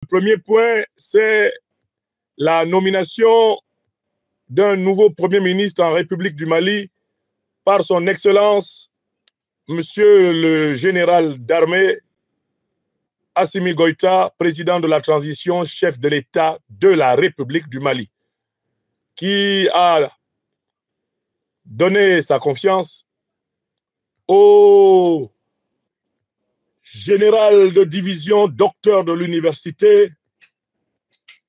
Le premier point, c'est la nomination d'un nouveau Premier ministre en République du Mali par son Excellence, Monsieur le général d'armée Assimi Goïta, président de la transition, chef de l'État de la République du Mali, qui a donné sa confiance au général de division, docteur de l'université,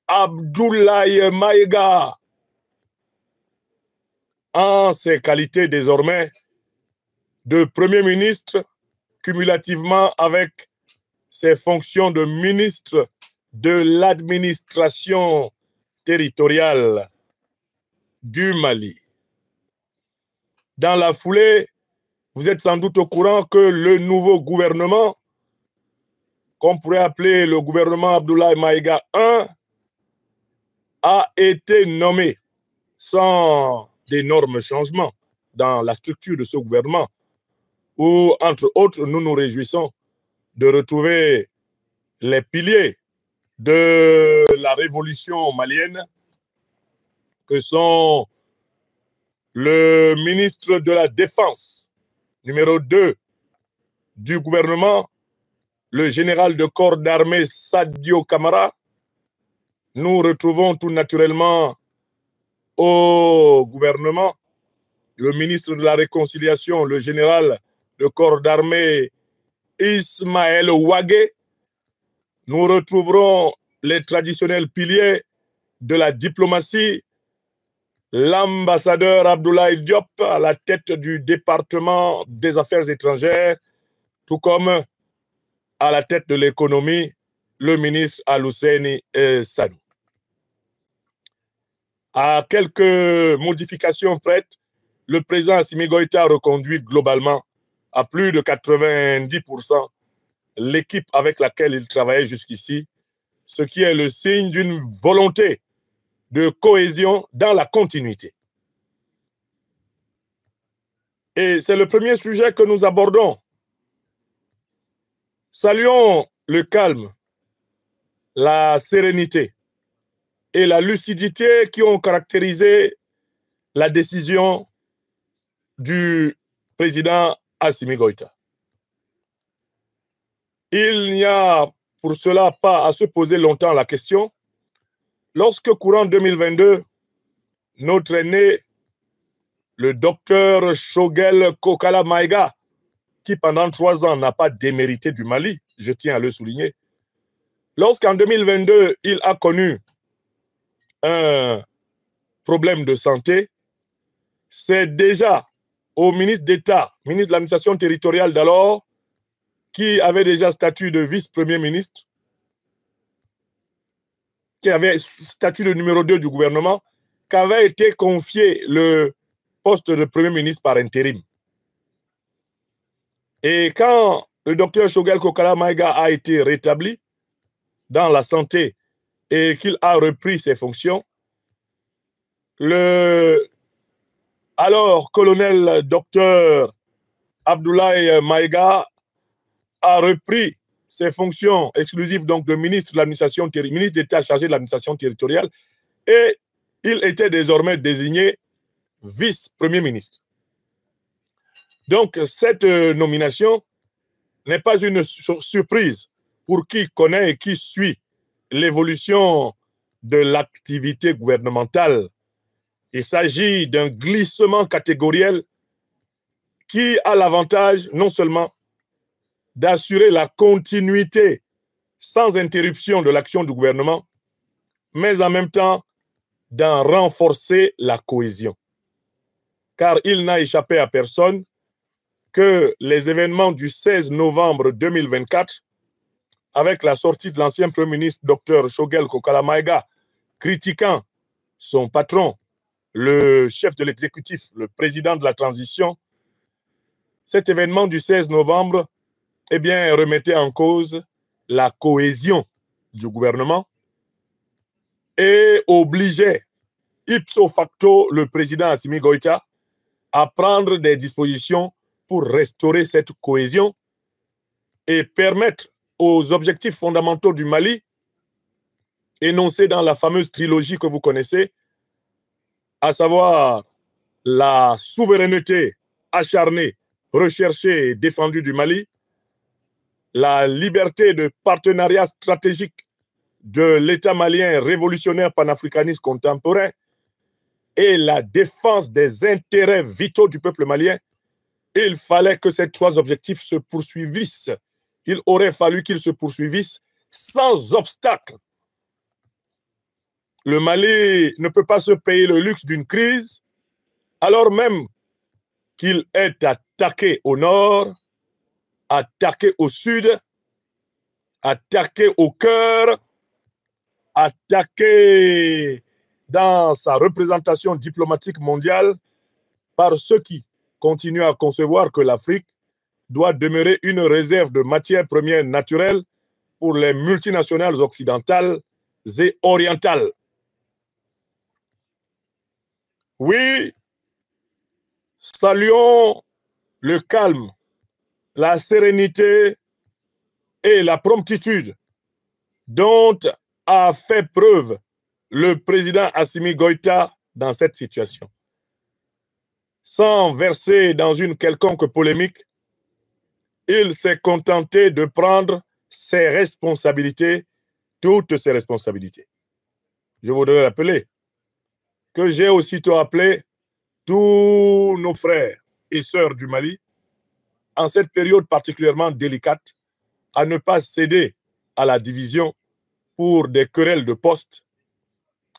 Abdoulaye Maïga, en ses qualités désormais de Premier ministre, cumulativement avec ses fonctions de ministre de l'administration territoriale du Mali. Dans la foulée, vous êtes sans doute au courant que le nouveau gouvernement, qu'on pourrait appeler le gouvernement Abdoulaye Maïga I, a été nommé sans d'énormes changements dans la structure de ce gouvernement, où, entre autres, nous nous réjouissons de retrouver les piliers de la révolution malienne, que sont le ministre de la Défense, numéro 2 du gouvernement, le général de corps d'armée Sadio Kamara. Nous retrouvons tout naturellement au gouvernement le ministre de la Réconciliation, le général de corps d'armée Ismaël Ouagé. Nous retrouverons les traditionnels piliers de la diplomatie, l'ambassadeur Abdoulaye Diop à la tête du département des affaires étrangères, tout comme à la tête de l'économie, le ministre Al-Husseini Sadou. À quelques modifications prêtes, le président Assimi Goïta a reconduit globalement à plus de 90% l'équipe avec laquelle il travaillait jusqu'ici, ce qui est le signe d'une volonté de cohésion dans la continuité. Et c'est le premier sujet que nous abordons. Saluons le calme, la sérénité et la lucidité qui ont caractérisé la décision du président Assimi Goïta. Il n'y a pour cela pas à se poser longtemps la question. Lorsque courant 2022, notre aîné, le docteur Choguel Kokala Maïga, qui pendant 3 ans n'a pas démérité du Mali, je tiens à le souligner, lorsqu'en 2022, il a connu un problème de santé, c'est déjà au ministre d'État, ministre de l'administration territoriale d'alors, qui avait déjà statut de vice-premier ministre, qui avait statut de numéro 2 du gouvernement, qu'avait été confié le poste de premier ministre par intérim. Et quand le docteur Choguel Kokala Maïga a été rétabli dans la santé et qu'il a repris ses fonctions, le alors colonel docteur Abdoulaye Maïga a repris ses fonctions exclusives donc de ministre de l'administration territoriale, ministre d'État chargé de l'administration territoriale, et il était désormais désigné vice-premier ministre. Donc cette nomination n'est pas une surprise pour qui connaît et qui suit l'évolution de l'activité gouvernementale. Il s'agit d'un glissement catégoriel qui a l'avantage non seulement d'assurer la continuité sans interruption de l'action du gouvernement, mais en même temps d'en renforcer la cohésion. Car il n'a échappé à personne que les événements du 16 novembre 2024, avec la sortie de l'ancien Premier ministre Dr Choguel Kokala Maïga, critiquant son patron, le chef de l'exécutif, le président de la transition, cet événement du 16 novembre eh bien, remettait en cause la cohésion du gouvernement et obligeait ipso facto le président Assimi Goïta à prendre des dispositions pour restaurer cette cohésion et permettre aux objectifs fondamentaux du Mali énoncé dans la fameuse trilogie que vous connaissez, à savoir la souveraineté acharnée, recherchée et défendue du Mali, la liberté de partenariat stratégique de l'État malien révolutionnaire panafricaniste contemporain et la défense des intérêts vitaux du peuple malien, il fallait que ces trois objectifs se poursuivissent. Il aurait fallu qu'ils se poursuivissent sans obstacle. Le Mali ne peut pas se payer le luxe d'une crise, alors même qu'il est attaqué au nord, attaqué au sud, attaqué au cœur, attaqué dans sa représentation diplomatique mondiale par ceux qui continuent à concevoir que l'Afrique doit demeurer une réserve de matières premières naturelles pour les multinationales occidentales et orientales. Oui, saluons le calme, la sérénité et la promptitude dont a fait preuve le président Assimi Goïta dans cette situation. Sans verser dans une quelconque polémique, il s'est contenté de prendre ses responsabilités, toutes ses responsabilités. Je voudrais rappeler que j'ai aussitôt appelé tous nos frères et sœurs du Mali, en cette période particulièrement délicate, à ne pas céder à la division pour des querelles de poste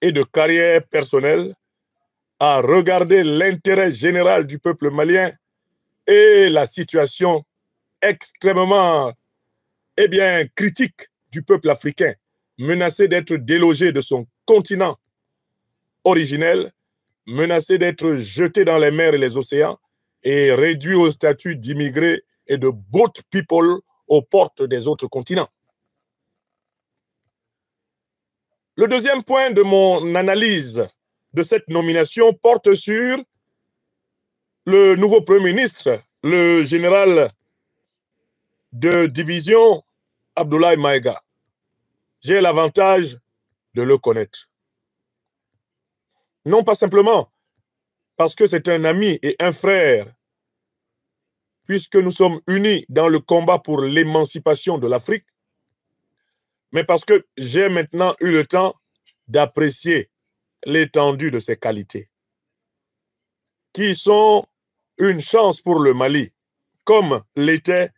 et de carrière personnelle, à regarder l'intérêt général du peuple malien et la situation extrêmement critique du peuple africain, menacé d'être délogé de son continent originel, menacé d'être jeté dans les mers et les océans et réduit au statut d'immigrés et de boat people aux portes des autres continents. Le deuxième point de mon analyse de cette nomination porte sur le nouveau Premier ministre, le général de division Abdoulaye Maïga. J'ai l'avantage de le connaître. Non pas simplement parce que c'est un ami et un frère, puisque nous sommes unis dans le combat pour l'émancipation de l'Afrique, mais parce que j'ai maintenant eu le temps d'apprécier l'étendue de ses qualités, qui sont une chance pour le Mali, comme l'étaient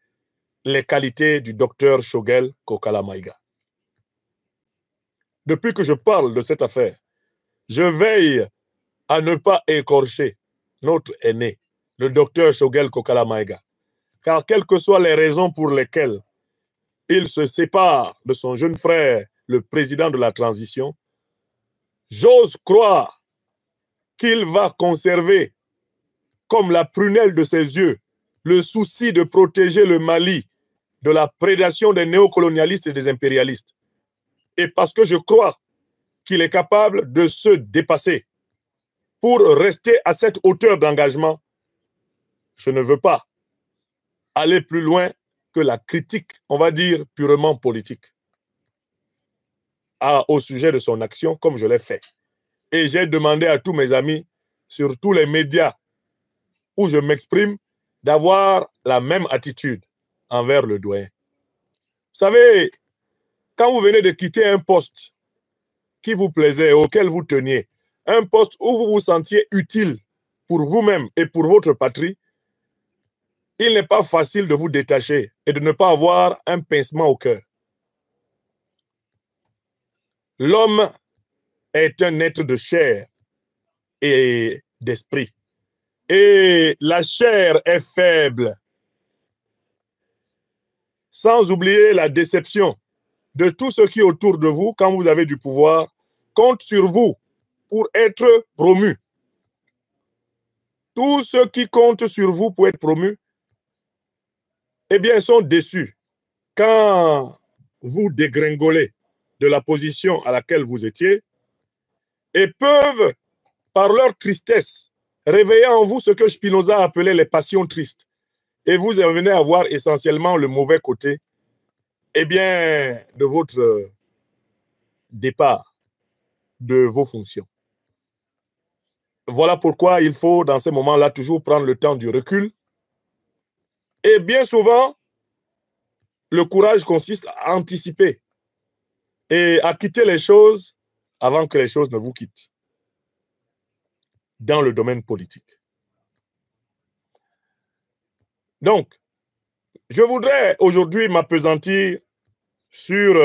les qualités du docteur Choguel Kokala Maïga. Depuis que je parle de cette affaire, je veille à ne pas écorcher notre aîné, le docteur Choguel Kokala Maïga, car quelles que soient les raisons pour lesquelles il se sépare de son jeune frère, le président de la transition, j'ose croire qu'il va conserver, comme la prunelle de ses yeux, le souci de protéger le Mali de la prédation des néocolonialistes et des impérialistes. Et parce que je crois qu'il est capable de se dépasser pour rester à cette hauteur d'engagement, je ne veux pas aller plus loin que la critique, on va dire, purement politique au sujet de son action, comme je l'ai fait. Et j'ai demandé à tous mes amis, sur tous les médias où je m'exprime, d'avoir la même attitude envers le doyen. Vous savez, quand vous venez de quitter un poste qui vous plaisait, auquel vous teniez, un poste où vous vous sentiez utile pour vous-même et pour votre patrie, il n'est pas facile de vous détacher et de ne pas avoir un pincement au cœur. L'homme est un être de chair et d'esprit. Et la chair est faible. Sans oublier la déception de tous ceux qui autour de vous, quand vous avez du pouvoir, comptent sur vous pour être promus. Tous ceux qui comptent sur vous pour être promus, eh bien, sont déçus quand vous dégringolez de la position à laquelle vous étiez et peuvent, par leur tristesse, réveiller en vous ce que Spinoza appelait les passions tristes. Et vous en venez à voir essentiellement le mauvais côté, eh bien, de votre départ de vos fonctions. Voilà pourquoi il faut, dans ces moments-là, toujours prendre le temps du recul. Et bien souvent, le courage consiste à anticiper et à quitter les choses avant que les choses ne vous quittent dans le domaine politique. Donc, je voudrais aujourd'hui m'appesantir sur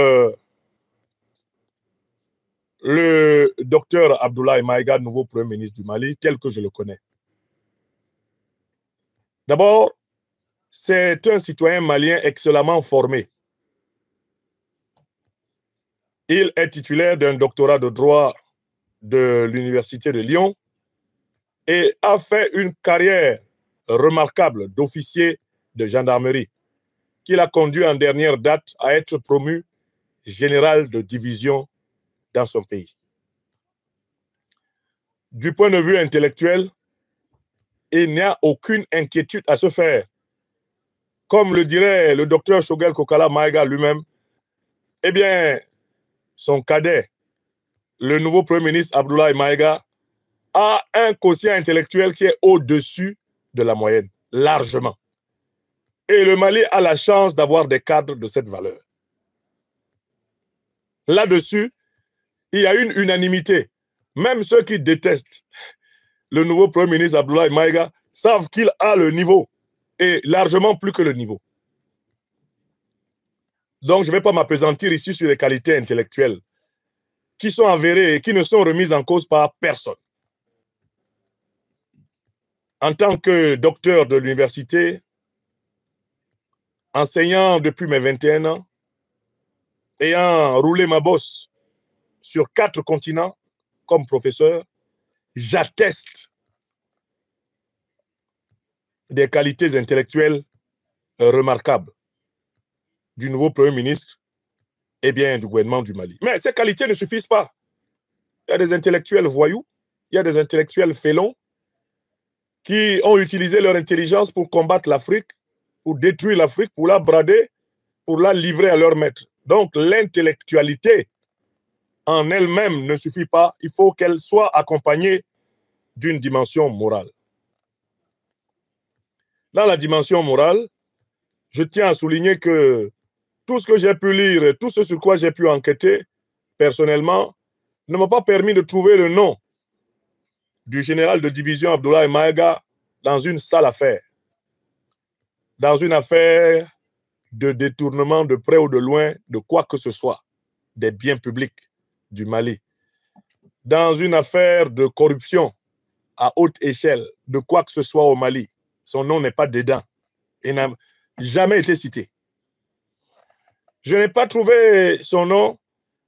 le docteur Abdoulaye Maïga, nouveau Premier ministre du Mali, tel que je le connais. D'abord, c'est un citoyen malien excellemment formé. Il est titulaire d'un doctorat de droit de l'Université de Lyon et a fait une carrière remarquable d'officier de gendarmerie qui l'a conduit en dernière date à être promu général de division dans son pays. Du point de vue intellectuel, il n'y a aucune inquiétude à se faire. Comme le dirait le docteur Choguel Kokala Maïga lui-même, eh bien, son cadet, le nouveau Premier ministre Abdoulaye Maïga, a un quotient intellectuel qui est au-dessus de la moyenne, largement. Et le Mali a la chance d'avoir des cadres de cette valeur. Là-dessus, il y a une unanimité. Même ceux qui détestent le nouveau Premier ministre Abdoulaye Maïga savent qu'il a le niveau, et largement plus que le niveau. Donc, je ne vais pas m'appesantir ici sur les qualités intellectuelles qui sont avérées et qui ne sont remises en cause par personne. En tant que docteur de l'université, enseignant depuis mes 21 ans, ayant roulé ma bosse sur 4 continents comme professeur, j'atteste des qualités intellectuelles remarquables du nouveau Premier ministre et bien du gouvernement du Mali. Mais ces qualités ne suffisent pas. Il y a des intellectuels voyous, il y a des intellectuels félons qui ont utilisé leur intelligence pour combattre l'Afrique, pour détruire l'Afrique, pour la brader, pour la livrer à leur maître. Donc l'intellectualité en elle-même ne suffit pas, il faut qu'elle soit accompagnée d'une dimension morale. Dans la dimension morale, je tiens à souligner que tout ce que j'ai pu lire, tout ce sur quoi j'ai pu enquêter, personnellement, ne m'a pas permis de trouver le nom du général de division Abdoulaye Maïga dans une sale affaire, dans une affaire de détournement de près ou de loin de quoi que ce soit, des biens publics du Mali, dans une affaire de corruption à haute échelle de quoi que ce soit au Mali. Son nom n'est pas dedans et n'a jamais été cité. Je n'ai pas trouvé son nom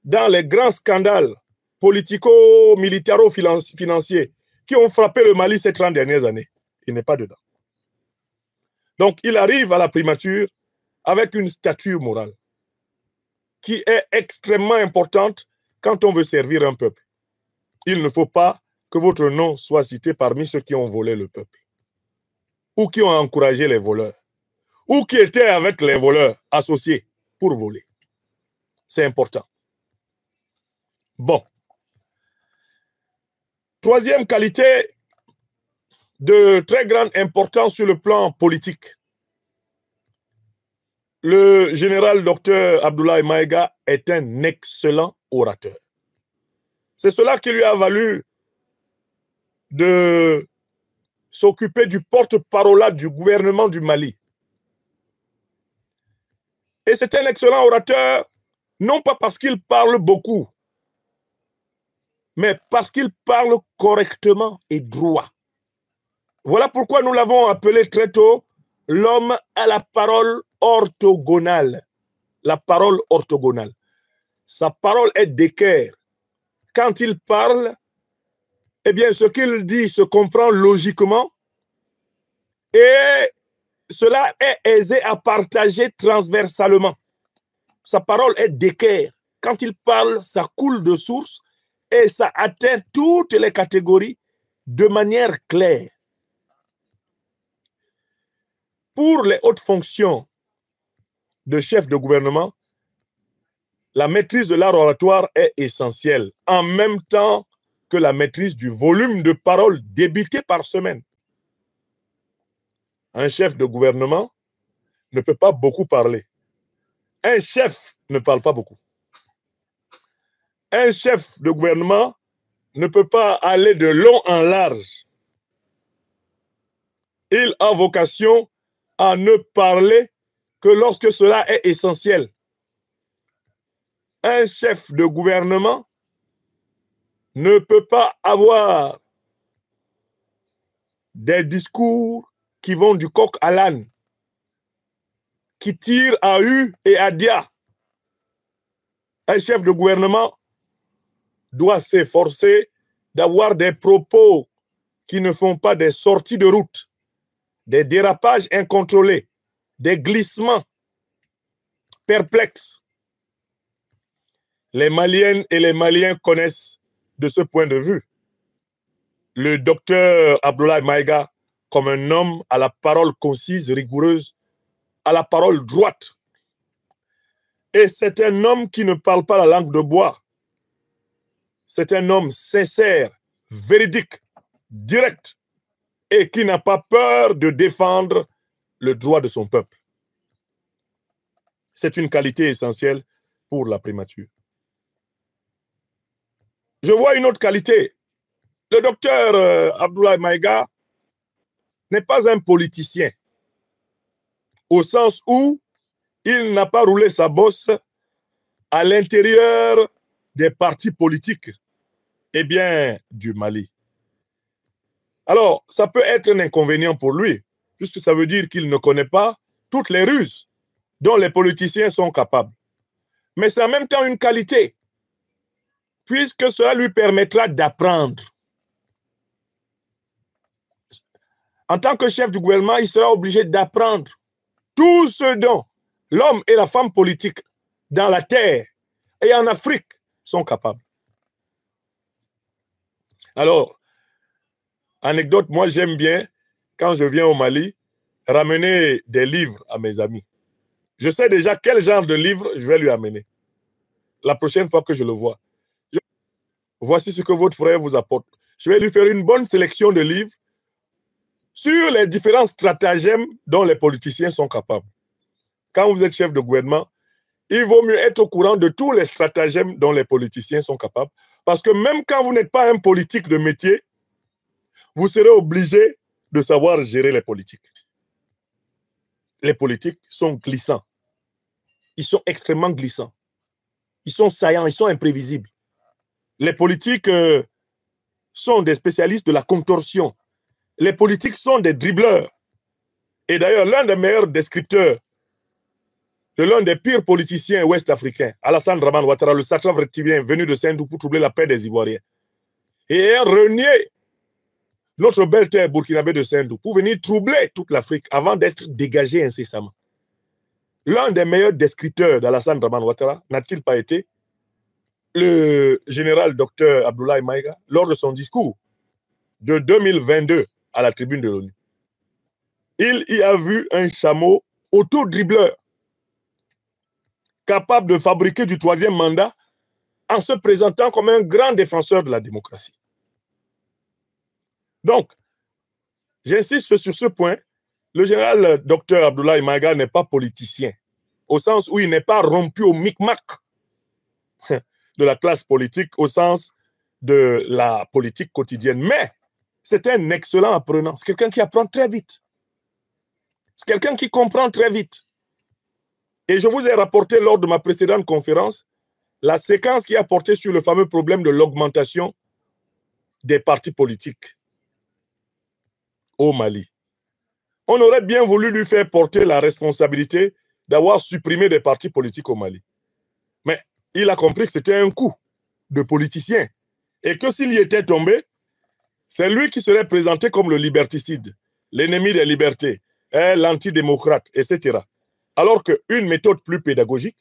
dans les grands scandales politico-militaro-financiers qui ont frappé le Mali ces 30 dernières années. Il n'est pas dedans. Donc, il arrive à la primature avec une stature morale qui est extrêmement importante quand on veut servir un peuple. Il ne faut pas que votre nom soit cité parmi ceux qui ont volé le peuple ou qui ont encouragé les voleurs ou qui étaient avec les voleurs associés pour voler. C'est important. Bon. Troisième qualité de très grande importance sur le plan politique. Le général docteur Abdoulaye Maïga est un excellent orateur. C'est cela qui lui a valu de s'occuper du porte-parole du gouvernement du Mali. Et c'est un excellent orateur, non pas parce qu'il parle beaucoup, mais parce qu'il parle correctement et droit. Voilà pourquoi nous l'avons appelé très tôt l'homme à la parole orthogonale. La parole orthogonale. Sa parole est d'équerre. Quand il parle, eh bien, ce qu'il dit se comprend logiquement et cela est aisé à partager transversalement. Sa parole est d'équerre. Quand il parle, ça coule de source et ça atteint toutes les catégories de manière claire. Pour les hautes fonctions de chef de gouvernement, la maîtrise de l'art oratoire est essentielle, en même temps que la maîtrise du volume de paroles débitées par semaine. Un chef de gouvernement ne peut pas beaucoup parler. Un chef ne parle pas beaucoup. Un chef de gouvernement ne peut pas aller de long en large. Il a vocation à ne parler que lorsque cela est essentiel. Un chef de gouvernement ne peut pas avoir des discours qui vont du coq à l'âne, qui tirent à U et à Dia. Un chef de gouvernement doit s'efforcer d'avoir des propos qui ne font pas des sorties de route, des dérapages incontrôlés, des glissements perplexes. Les Maliennes et les Maliens connaissent de ce point de vue le docteur Abdoulaye Maïga comme un homme à la parole concise, rigoureuse, à la parole droite. Et c'est un homme qui ne parle pas la langue de bois. C'est un homme sincère, véridique, direct, et qui n'a pas peur de défendre le droit de son peuple. C'est une qualité essentielle pour la primature. Je vois une autre qualité. Le docteur Abdoulaye Maïga n'est pas un politicien, au sens où il n'a pas roulé sa bosse à l'intérieur des partis politiques, eh bien, du Mali. Alors, ça peut être un inconvénient pour lui, puisque ça veut dire qu'il ne connaît pas toutes les ruses dont les politiciens sont capables. Mais c'est en même temps une qualité, puisque cela lui permettra d'apprendre. En tant que chef du gouvernement, il sera obligé d'apprendre tout ce dont l'homme et la femme politique dans la terre et en Afrique sont capables. Alors, anecdote, moi j'aime bien, quand je viens au Mali, ramener des livres à mes amis. Je sais déjà quel genre de livre je vais lui amener la prochaine fois que je le vois. Voici ce que votre frère vous apporte. Je vais lui faire une bonne sélection de livres sur les différents stratagèmes dont les politiciens sont capables. Quand vous êtes chef de gouvernement, il vaut mieux être au courant de tous les stratagèmes dont les politiciens sont capables, parce que même quand vous n'êtes pas un politique de métier, vous serez obligé de savoir gérer les politiques. Les politiques sont glissants. Ils sont extrêmement glissants. Ils sont saillants, ils sont imprévisibles. Les politiques sont des spécialistes de la contorsion. Les politiques sont des dribbleurs. Et d'ailleurs, l'un des meilleurs descripteurs de l'un des pires politiciens ouest-africains, Alassane Dramane Ouattara, le satrape reptilien venu de Sendou pour troubler la paix des Ivoiriens, et ayant renié notre belle terre burkinabé de Sendou pour venir troubler toute l'Afrique avant d'être dégagé incessamment. L'un des meilleurs descripteurs d'Alassane Dramane Ouattara n'a-t-il pas été le général docteur Abdoulaye Maïga lors de son discours de 2022 à la tribune de l'ONU? Il y a vu un chameau auto-dribbleur capable de fabriquer du troisième mandat en se présentant comme un grand défenseur de la démocratie. Donc, j'insiste sur ce point, le général docteur Abdoulaye Maïga n'est pas politicien, au sens où il n'est pas rompu au micmac de la classe politique, au sens de la politique quotidienne. Mais c'est un excellent apprenant, c'est quelqu'un qui apprend très vite. C'est quelqu'un qui comprend très vite. Et je vous ai rapporté lors de ma précédente conférence la séquence qui a porté sur le fameux problème de l'augmentation des partis politiques au Mali. On aurait bien voulu lui faire porter la responsabilité d'avoir supprimé des partis politiques au Mali. Mais il a compris que c'était un coup de politicien et que s'il y était tombé, c'est lui qui serait présenté comme le liberticide, l'ennemi des libertés, l'antidémocrate, etc. Alors qu'une méthode plus pédagogique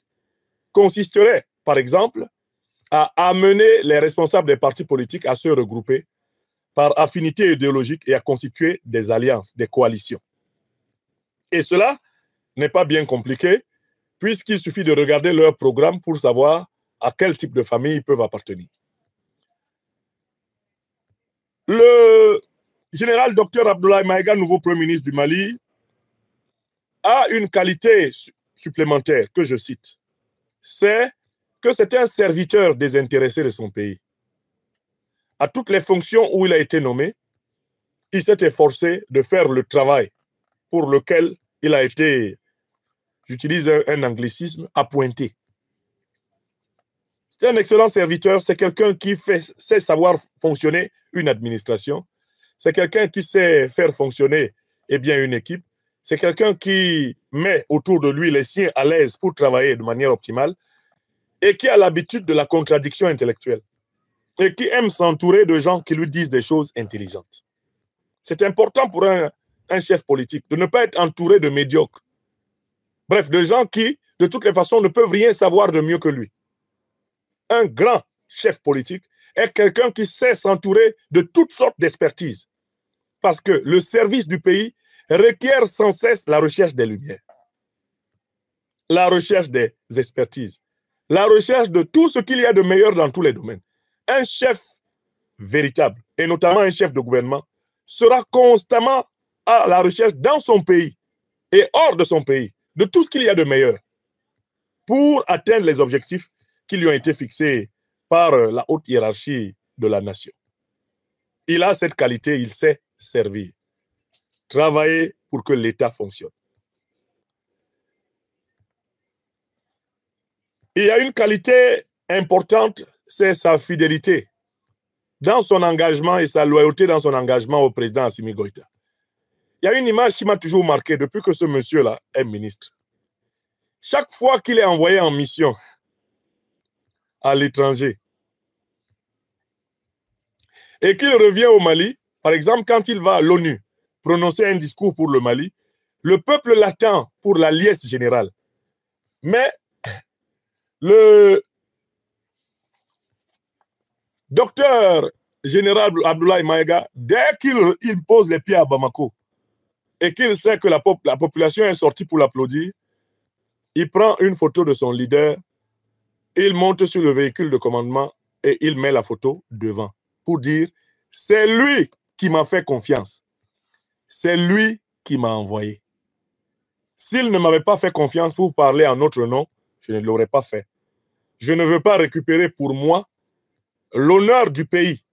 consisterait, par exemple, à amener les responsables des partis politiques à se regrouper par affinité idéologique et à constituer des alliances, des coalitions. Et cela n'est pas bien compliqué, puisqu'il suffit de regarder leur programme pour savoir à quel type de famille ils peuvent appartenir. Le général Dr Abdoulaye Maïga, nouveau Premier ministre du Mali, a une qualité supplémentaire que je cite. C'est que c'est un serviteur désintéressé de son pays. À toutes les fonctions où il a été nommé, il s'est efforcé de faire le travail pour lequel il a été, j'utilise un anglicisme, appointé. C'est un excellent serviteur, c'est quelqu'un qui sait savoir fonctionner une administration, c'est quelqu'un qui sait faire fonctionner une équipe, c'est quelqu'un qui met autour de lui les siens à l'aise pour travailler de manière optimale et qui a l'habitude de la contradiction intellectuelle et qui aime s'entourer de gens qui lui disent des choses intelligentes. C'est important pour un chef politique de ne pas être entouré de médiocres. Bref, de gens qui, de toutes les façons, ne peuvent rien savoir de mieux que lui. Un grand chef politique est quelqu'un qui sait s'entourer de toutes sortes d'expertises. Parce que le service du pays requiert sans cesse la recherche des lumières, la recherche des expertises, la recherche de tout ce qu'il y a de meilleur dans tous les domaines. Un chef véritable, et notamment un chef de gouvernement, sera constamment à la recherche dans son pays et hors de son pays de tout ce qu'il y a de meilleur pour atteindre les objectifs qui lui ont été fixés par la haute hiérarchie de la nation. Il a cette qualité, il sait servir, travailler pour que l'État fonctionne. Il y a une qualité importante, c'est sa fidélité dans son engagement et sa loyauté dans son engagement au président Assimi Goïta. Il y a une image qui m'a toujours marqué depuis que ce monsieur-là est ministre. Chaque fois qu'il est envoyé en mission à l'étranger et qu'il revient au Mali, par exemple, quand il va à l'ONU prononcer un discours pour le Mali, le peuple l'attend pour la liesse générale. Mais le docteur général Abdoulaye Maïga, dès qu'il pose les pieds à Bamako et qu'il sait que la population est sortie pour l'applaudir, il prend une photo de son leader, il monte sur le véhicule de commandement et il met la photo devant pour dire « c'est lui qui m'a fait confiance, c'est lui qui m'a envoyé. S'il ne m'avait pas fait confiance pour parler en notre nom, je ne l'aurais pas fait. Je ne veux pas récupérer pour moi l'honneur du pays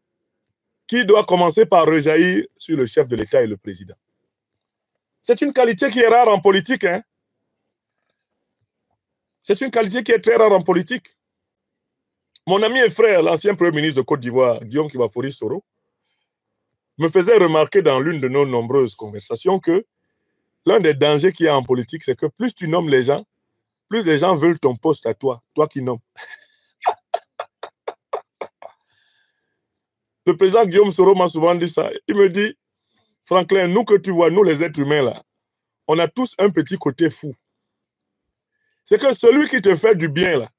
qui doit commencer par rejaillir sur le chef de l'État et le président. » C'est une qualité qui est rare en politique, hein? C'est une qualité qui est très rare en politique. Mon ami et frère, l'ancien Premier ministre de Côte d'Ivoire, Guillaume Kibafori Soro, me faisait remarquer dans l'une de nos nombreuses conversations que l'un des dangers qu'il y a en politique, c'est que plus tu nommes les gens, plus les gens veulent ton poste à toi, toi qui nommes. Le président Guillaume Soro m'a souvent dit ça. Il me dit, Franklin, nous que tu vois, nous les êtres humains là, on a tous un petit côté fou. C'est que celui qui te fait du bien là,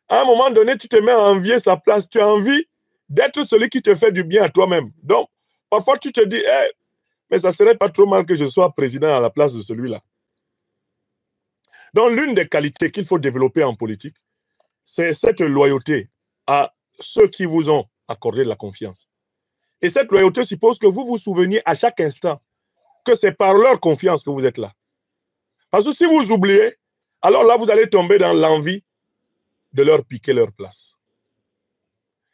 à un moment donné, tu te mets à envier sa place. Tu as envie d'être celui qui te fait du bien à toi-même. Donc, parfois, tu te dis, hey, mais ça serait pas trop mal que je sois président à la place de celui-là. Donc, l'une des qualités qu'il faut développer en politique, c'est cette loyauté à ceux qui vous ont accordé de la confiance. Et cette loyauté suppose que vous vous souveniez à chaque instant que c'est par leur confiance que vous êtes là. Parce que si vous oubliez, alors là, vous allez tomber dans l'envie de leur piquer leur place.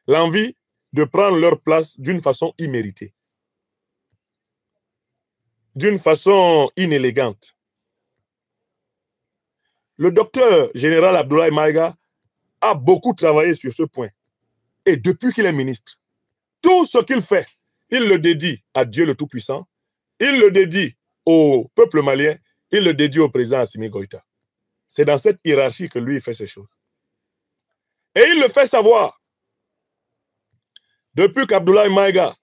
L'envie de prendre leur place d'une façon imméritée, d'une façon inélégante. Le docteur général Abdoulaye Maïga a beaucoup travaillé sur ce point. Et depuis qu'il est ministre, tout ce qu'il fait, il le dédie à Dieu le Tout-Puissant, il le dédie au peuple malien, il le dédie au président Assimi Goïta. C'est dans cette hiérarchie que lui fait ces choses. Et il le fait savoir. Depuis qu'Abdoulaye Maïga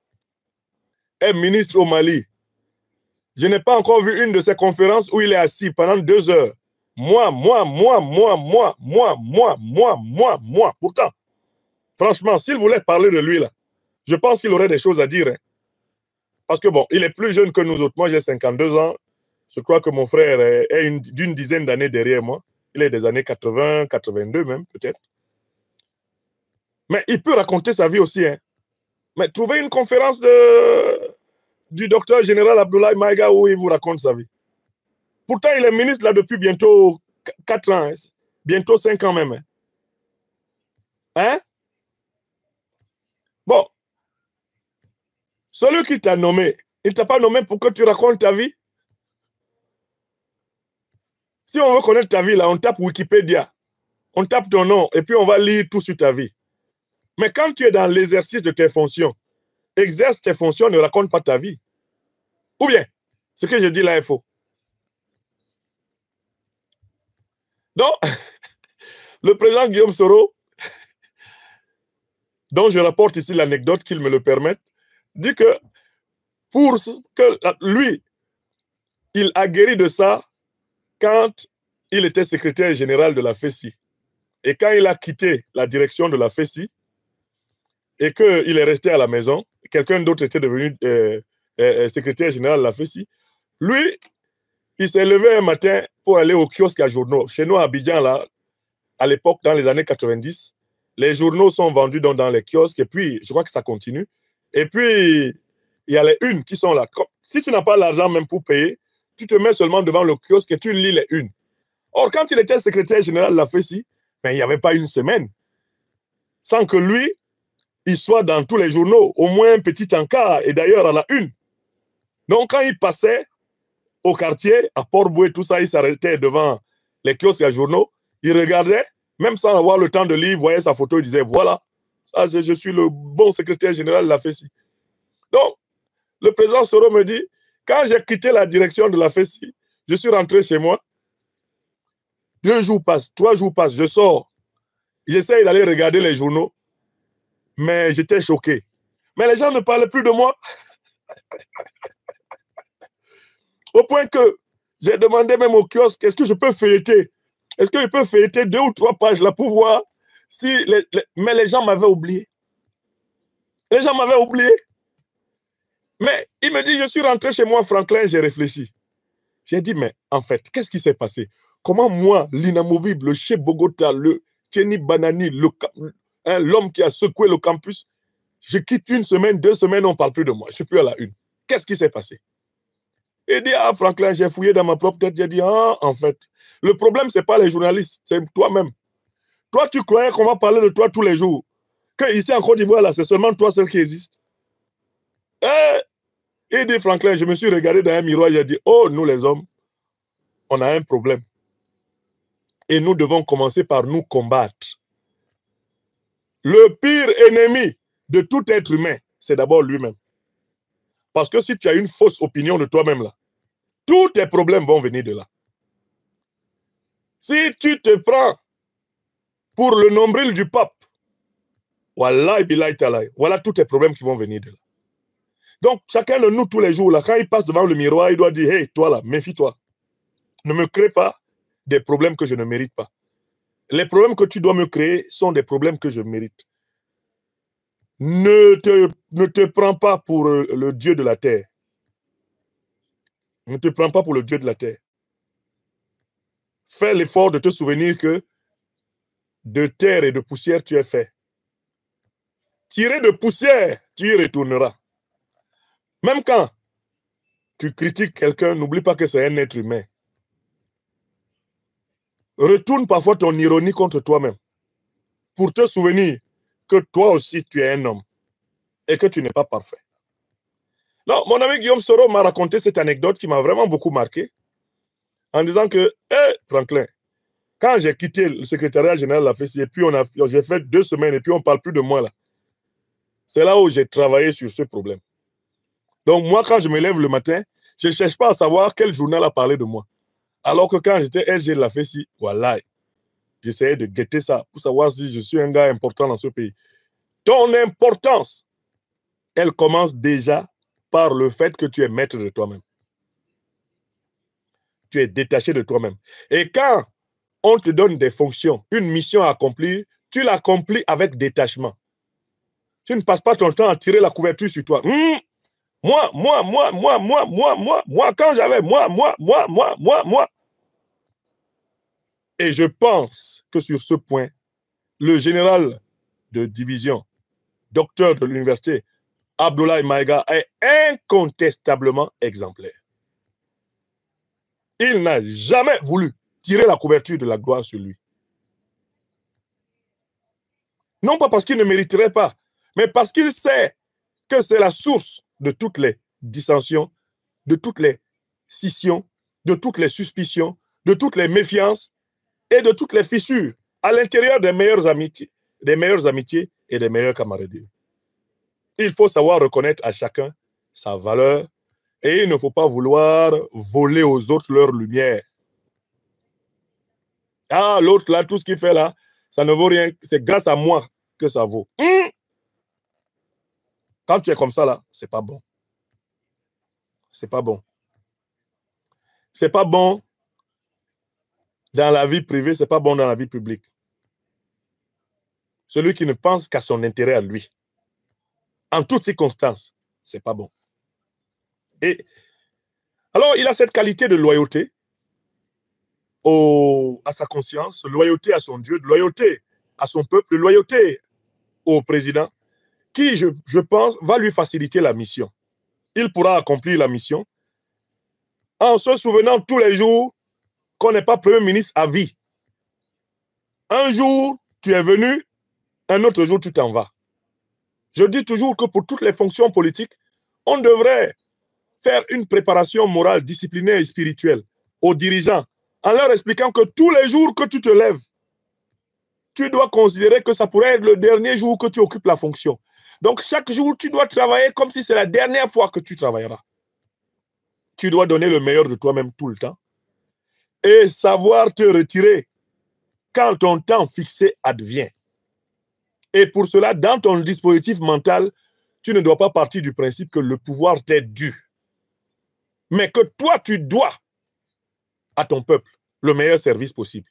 est ministre au Mali, je n'ai pas encore vu une de ces conférences où il est assis pendant 2 heures. Moi. Pourtant, franchement, s'il voulait parler de lui, là, je pense qu'il aurait des choses à dire. Hein. Parce que bon, il est plus jeune que nous autres. Moi, j'ai 52 ans. Je crois que mon frère est d'une dizaine d'années derrière moi. Il est des années 80, 82 même, peut-être. Mais il peut raconter sa vie aussi. Hein. Mais trouvez une conférence du docteur général Abdoulaye Maïga où il vous raconte sa vie. Pourtant, il est ministre là depuis bientôt 4 ans. Hein. Bientôt 5 ans même. Hein? Hein? Bon. Celui qui t'a nommé, il ne t'a pas nommé pour que tu racontes ta vie. Si on veut connaître ta vie, là, on tape Wikipédia. On tape ton nom et puis on va lire tout sur ta vie. Mais quand tu es dans l'exercice de tes fonctions, exerce tes fonctions, ne raconte pas ta vie. Ou bien, ce que je dis là est faux. Donc, le président Guillaume Soro, dont je rapporte ici l'anecdote qu'il me le permette, dit que pour que lui, il a guéri de ça quand il était secrétaire général de la FESI. Et quand il a quitté la direction de la FESI et qu'il est resté à la maison, quelqu'un d'autre était devenu secrétaire général de la FESI, lui, il s'est levé un matin pour aller au kiosque à journaux. Chez nous à Abidjan, là, à l'époque, dans les années 90, les journaux sont vendus dans les kiosques et puis, je crois que ça continue. Et puis, il y a les unes qui sont là. Si tu n'as pas l'argent même pour payer, tu te mets seulement devant le kiosque et tu lis les unes. Or, quand il était secrétaire général de la FESI, ben, il n'y avait pas une semaine sans que lui, il soit dans tous les journaux, au moins un petit encart, et d'ailleurs à la une. Donc, quand il passait au quartier, à Port-Boué, tout ça, il s'arrêtait devant les kiosques à journaux, il regardait, même sans avoir le temps de lire, il voyait sa photo, il disait, voilà, ça, je suis le bon secrétaire général de la FESI. Donc, le président Soro me dit, quand j'ai quitté la direction de la FESI, je suis rentré chez moi, 2 jours passent, 3 jours passent, je sors, j'essaye d'aller regarder les journaux, mais j'étais choqué. Mais les gens ne parlaient plus de moi. Au point que j'ai demandé même au kiosque, est-ce que je peux feuilleter? Est-ce que je peux feuilleter 2 ou 3 pages là pour voir si... Mais les gens m'avaient oublié. Les gens m'avaient oublié. Mais il me dit, je suis rentré chez moi, Franklin, j'ai réfléchi. J'ai dit, mais en fait, qu'est-ce qui s'est passé? Comment moi, l'inamovible, le chef Bogota, le Kenny Banani, l'homme qui a secoué le campus, je quitte 1 semaine, 2 semaines, on ne parle plus de moi. Je ne suis plus à la une. Qu'est-ce qui s'est passé? Il dit, ah Franklin, j'ai fouillé dans ma propre tête. J'ai dit, ah, en fait, le problème, ce n'est pas les journalistes, c'est toi-même. Toi, tu croyais qu'on va parler de toi tous les jours. Que ici en Côte d'Ivoire, là, c'est seulement toi seul qui existe. Il dit, Franklin, je me suis regardé dans un miroir, j'ai dit, oh, nous les hommes, on a un problème. Et nous devons commencer par nous combattre. Le pire ennemi de tout être humain, c'est d'abord lui-même. Parce que si tu as une fausse opinion de toi-même, là, tous tes problèmes vont venir de là. Si tu te prends pour le nombril du pape, voilà tous tes problèmes qui vont venir de là. Donc, chacun de nous, tous les jours, là, quand il passe devant le miroir, il doit dire, hey, toi là, méfie-toi. Ne me crée pas des problèmes que je ne mérite pas. Les problèmes que tu dois me créer sont des problèmes que je mérite. Ne te prends pas pour le Dieu de la terre. Ne te prends pas pour le Dieu de la terre. Fais l'effort de te souvenir que de terre et de poussière tu es fait. Tiré de poussière, tu y retourneras. Même quand tu critiques quelqu'un, n'oublie pas que c'est un être humain. Retourne parfois ton ironie contre toi-même pour te souvenir que toi aussi tu es un homme et que tu n'es pas parfait. Non, mon ami Guillaume Soro m'a raconté cette anecdote qui m'a vraiment beaucoup marqué en disant que, Franklin, quand j'ai quitté le secrétariat général de la FESI et puis j'ai fait 2 semaines et puis on ne parle plus de moi là, c'est là où j'ai travaillé sur ce problème. Donc moi, quand je me lève le matin, je ne cherche pas à savoir quel journal a parlé de moi. Alors que quand j'étais SG de la FESI, voilà, j'essayais de guetter ça pour savoir si je suis un gars important dans ce pays. Ton importance, elle commence déjà par le fait que tu es maître de toi-même. Tu es détaché de toi-même. Et quand on te donne des fonctions, une mission à accomplir, tu l'accomplis avec détachement. Tu ne passes pas ton temps à tirer la couverture sur toi. Moi, quand j'avais moi. Et je pense que sur ce point, le général de division, docteur de l'université, Abdoulaye Maïga, est incontestablement exemplaire. Il n'a jamais voulu tirer la couverture de la gloire sur lui. Non pas parce qu'il ne mériterait pas, mais parce qu'il sait que c'est la source de toutes les dissensions, de toutes les scissions, de toutes les suspicions, de toutes les méfiances et de toutes les fissures à l'intérieur des meilleures amitiés et des meilleures camaraderies. Il faut savoir reconnaître à chacun sa valeur et il ne faut pas vouloir voler aux autres leur lumière. Ah, l'autre là, tout ce qu'il fait là, ça ne vaut rien. C'est grâce à moi que ça vaut. Quand tu es comme ça là, c'est pas bon. C'est pas bon. C'est pas bon dans la vie privée, c'est pas bon dans la vie publique. Celui qui ne pense qu'à son intérêt à lui, en toutes circonstances, c'est pas bon. Et alors, il a cette qualité de loyauté à sa conscience, loyauté à son Dieu, de loyauté à son peuple, de loyauté au président, qui, je pense, va lui faciliter la mission. Il pourra accomplir la mission en se souvenant tous les jours qu'on n'est pas Premier ministre à vie. Un jour, tu es venu, un autre jour, tu t'en vas. Je dis toujours que pour toutes les fonctions politiques, on devrait faire une préparation morale, disciplinaire et spirituelle aux dirigeants, en leur expliquant que tous les jours que tu te lèves, tu dois considérer que ça pourrait être le dernier jour que tu occupes la fonction. Donc, chaque jour, tu dois travailler comme si c'est la dernière fois que tu travailleras. Tu dois donner le meilleur de toi-même tout le temps et savoir te retirer quand ton temps fixé advient. Et pour cela, dans ton dispositif mental, tu ne dois pas partir du principe que le pouvoir t'est dû, mais que toi, tu dois à ton peuple le meilleur service possible.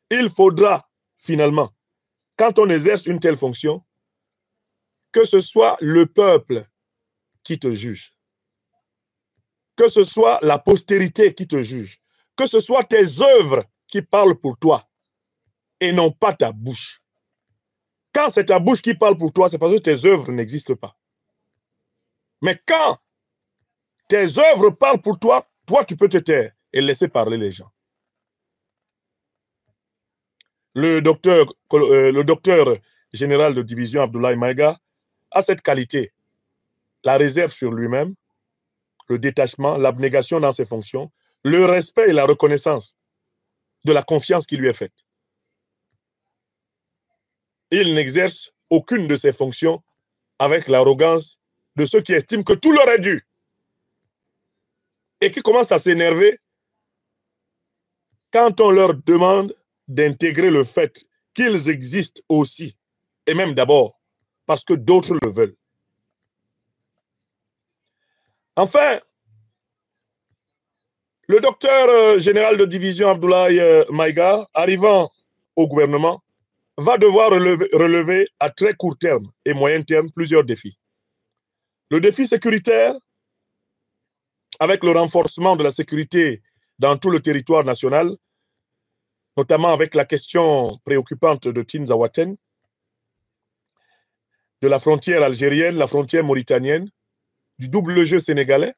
Il faudra, finalement, quand on exerce une telle fonction, que ce soit le peuple qui te juge, que ce soit la postérité qui te juge, que ce soit tes œuvres qui parlent pour toi et non pas ta bouche. Quand c'est ta bouche qui parle pour toi, c'est parce que tes œuvres n'existent pas. Mais quand tes œuvres parlent pour toi, toi, tu peux te taire et laisser parler les gens. Le docteur général de division Abdoulaye Maïga a cette qualité, la réserve sur lui-même, le détachement, l'abnégation dans ses fonctions, le respect et la reconnaissance de la confiance qui lui est faite. Il n'exerce aucune de ses fonctions avec l'arrogance de ceux qui estiment que tout leur est dû et qui commencent à s'énerver quand on leur demande d'intégrer le fait qu'ils existent aussi, et même d'abord parce que d'autres le veulent. Enfin, le docteur général de division Abdoulaye Maïga, arrivant au gouvernement, va devoir relever à très court terme et moyen terme plusieurs défis. Le défi sécuritaire, avec le renforcement de la sécurité dans tout le territoire national, notamment avec la question préoccupante de Tinzaouaten, de la frontière algérienne, la frontière mauritanienne, du double jeu sénégalais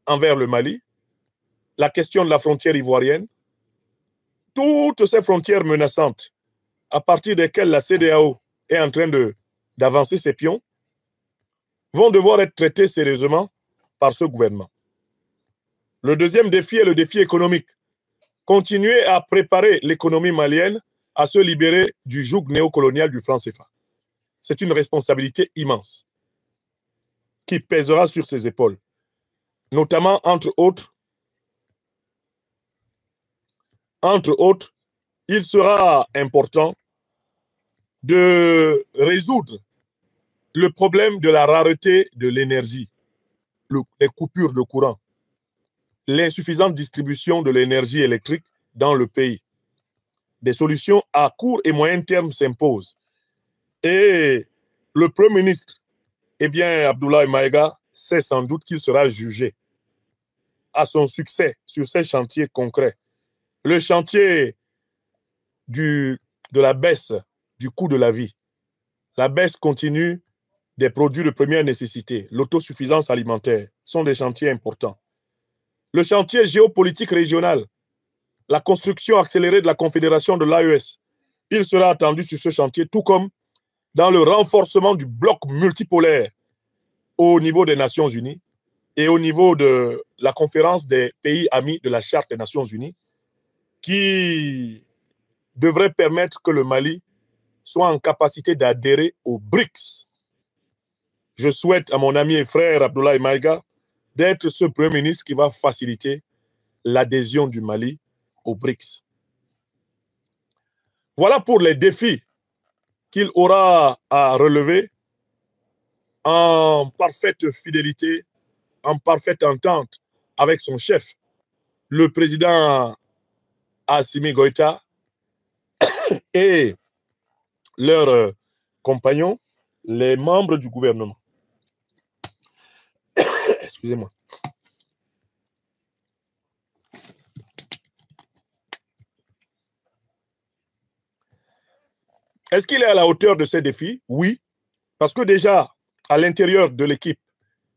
envers le Mali, la question de la frontière ivoirienne, toutes ces frontières menaçantes à partir desquelles la CEDEAO est en train d'avancer ses pions, vont devoir être traitées sérieusement par ce gouvernement. Le deuxième défi est le défi économique. Continuer à préparer l'économie malienne à se libérer du joug néocolonial du franc CFA. C'est une responsabilité immense qui pèsera sur ses épaules, notamment, entre autres, il sera important de résoudre le problème de la rareté de l'énergie, les coupures de courant, l'insuffisante distribution de l'énergie électrique dans le pays. Des solutions à court et moyen terme s'imposent. Et le Premier ministre, Abdoulaye Maïga, sait sans doute qu'il sera jugé à son succès sur ces chantiers concrets. Le chantier de la baisse du coût de la vie, la baisse continue des produits de première nécessité, l'autosuffisance alimentaire sont des chantiers importants. Le chantier géopolitique régional, la construction accélérée de la Confédération de l'AES, il sera attendu sur ce chantier, tout comme dans le renforcement du bloc multipolaire au niveau des Nations Unies et au niveau de la conférence des pays amis de la Charte des Nations Unies, qui devrait permettre que le Mali soit en capacité d'adhérer aux BRICS. Je souhaite à mon ami et frère Abdoulaye Maïga d'être ce Premier ministre qui va faciliter l'adhésion du Mali aux BRICS. Voilà pour les défis qu'il aura à relever en parfaite fidélité, en parfaite entente avec son chef, le président Assimi Goïta et leurs compagnons, les membres du gouvernement. Excusez-moi. Est-ce qu'il est à la hauteur de ces défis? Oui, parce que déjà, à l'intérieur de l'équipe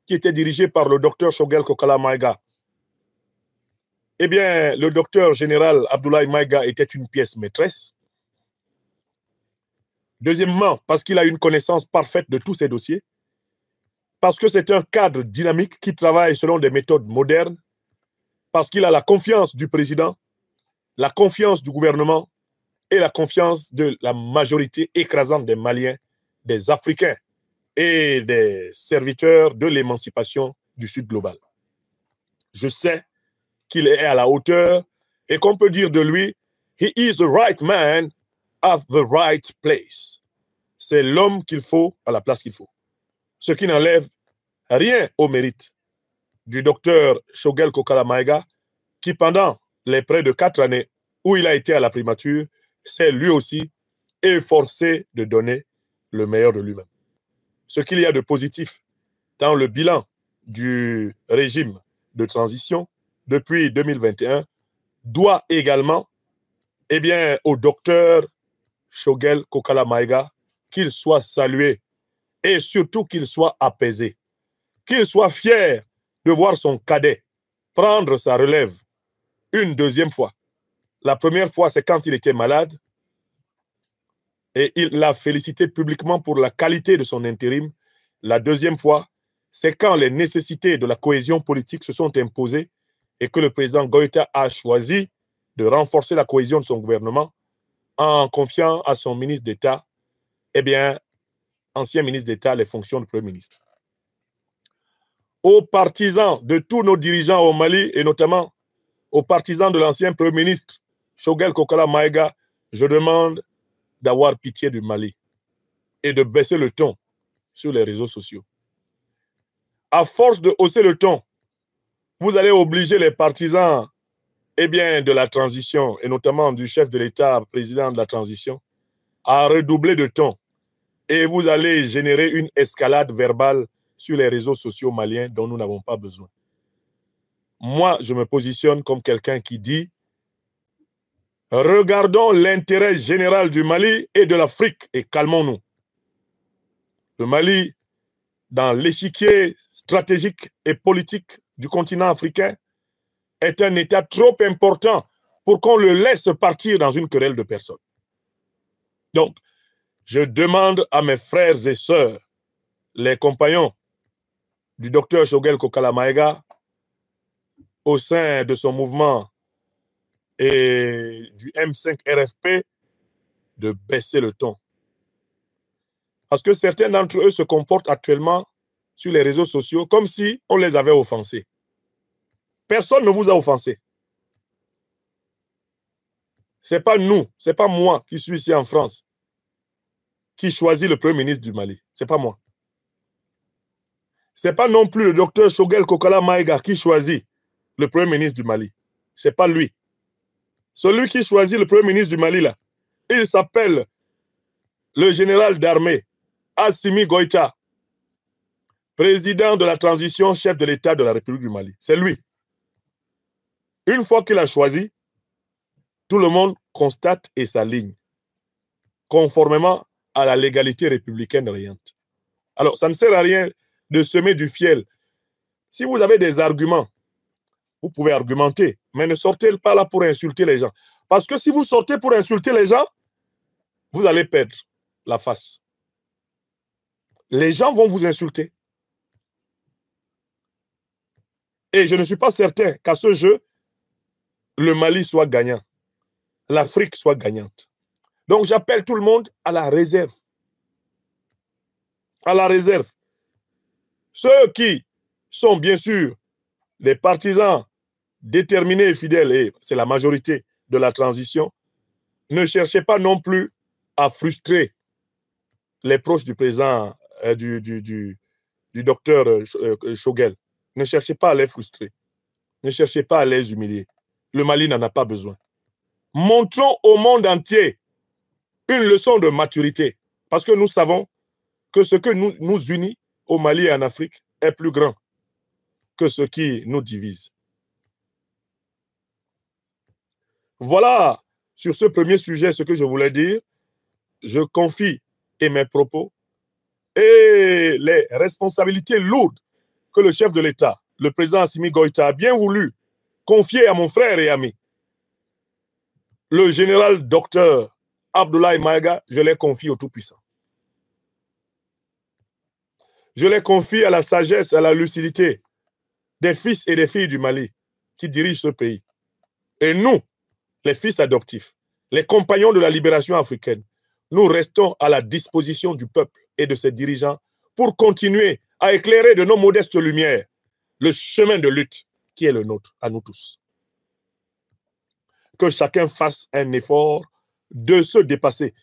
qui était dirigée par le docteur Choguel Kokala Maïga, eh bien, le docteur général Abdoulaye Maïga était une pièce maîtresse. Deuxièmement, parce qu'il a une connaissance parfaite de tous ces dossiers, parce que c'est un cadre dynamique qui travaille selon des méthodes modernes, parce qu'il a la confiance du président, la confiance du gouvernement et la confiance de la majorité écrasante des Maliens, des Africains et des serviteurs de l'émancipation du Sud global. Je sais qu'il est à la hauteur et qu'on peut dire de lui, he is the right man at the right place. C'est l'homme qu'il faut à la place qu'il faut. Ce qui n'enlève rien au mérite du docteur Choguel Kokala Maïga, qui pendant les près de 4 années où il a été à la primature, s'est lui aussi efforcé de donner le meilleur de lui-même. Ce qu'il y a de positif dans le bilan du régime de transition depuis 2021 doit également au docteur Choguel Kokala Maïga qu'il soit salué et surtout qu'il soit apaisé, qu'il soit fier de voir son cadet prendre sa relève une deuxième fois. La première fois, c'est quand il était malade et il l'a félicité publiquement pour la qualité de son intérim. La deuxième fois, c'est quand les nécessités de la cohésion politique se sont imposées et que le président Goïta a choisi de renforcer la cohésion de son gouvernement en confiant à son ministre d'État, ancien ministre d'État, les fonctions de Premier ministre. Aux partisans de tous nos dirigeants au Mali et notamment aux partisans de l'ancien Premier ministre Choguel Kokala Maïga, je demande d'avoir pitié du Mali et de baisser le ton sur les réseaux sociaux. À force de hausser le ton, vous allez obliger les partisans de la transition, et notamment du chef de l'État, président de la transition, à redoubler de ton. Et vous allez générer une escalade verbale sur les réseaux sociaux maliens dont nous n'avons pas besoin. Moi, je me positionne comme quelqu'un qui dit « Regardons l'intérêt général du Mali et de l'Afrique et calmons-nous. » Le Mali, dans l'échiquier stratégique et politique du continent africain, est un État trop important pour qu'on le laisse partir dans une querelle de personnes. Donc, je demande à mes frères et sœurs, les compagnons du docteur Choguel Kokala Maïga, au sein de son mouvement et du M5 RFP, de baisser le ton. Parce que certains d'entre eux se comportent actuellement sur les réseaux sociaux comme si on les avait offensés. Personne ne vous a offensé. Ce n'est pas nous, ce n'est pas moi qui suis ici en France qui choisit le Premier ministre du Mali. Ce n'est pas moi. Ce n'est pas non plus le docteur Choguel Kokala Maïga qui choisit le Premier ministre du Mali. Ce n'est pas lui. Celui qui choisit le Premier ministre du Mali, là, il s'appelle le général d'armée Assimi Goïta, président de la transition, chef de l'État de la République du Mali. C'est lui. Une fois qu'il a choisi, tout le monde constate et s'aligne, conformément à la légalité républicaine rayante. Alors, ça ne sert à rien de semer du fiel. Si vous avez des arguments, vous pouvez argumenter, mais ne sortez pas là pour insulter les gens. Parce que si vous sortez pour insulter les gens, vous allez perdre la face. Les gens vont vous insulter. Et je ne suis pas certain qu'à ce jeu, le Mali soit gagnant, l'Afrique soit gagnante. Donc j'appelle tout le monde à la réserve. À la réserve. Ceux qui sont bien sûr les partisans déterminés et fidèles, et c'est la majorité de la transition, ne cherchez pas non plus à frustrer les proches du président, du docteur Choguel. Ne cherchez pas à les frustrer. Ne cherchez pas à les humilier. Le Mali n'en a pas besoin. Montrons au monde entier une leçon de maturité. Parce que nous savons que ce que nous unit au Mali et en Afrique est plus grand que ce qui nous divise. Voilà, sur ce premier sujet, ce que je voulais dire. Je confie et mes propos et les responsabilités lourdes que le chef de l'État, le président Assimi Goïta, a bien voulu confier à mon frère et ami, le général docteur Abdoulaye Maïga, je les confie au Tout-Puissant. Je les confie à la sagesse, à la lucidité des fils et des filles du Mali qui dirigent ce pays. Et nous, les fils adoptifs, les compagnons de la libération africaine, nous restons à la disposition du peuple et de ses dirigeants pour continuer à éclairer de nos modestes lumières le chemin de lutte qui est le nôtre, à nous tous. Que chacun fasse un effort de se dépasser.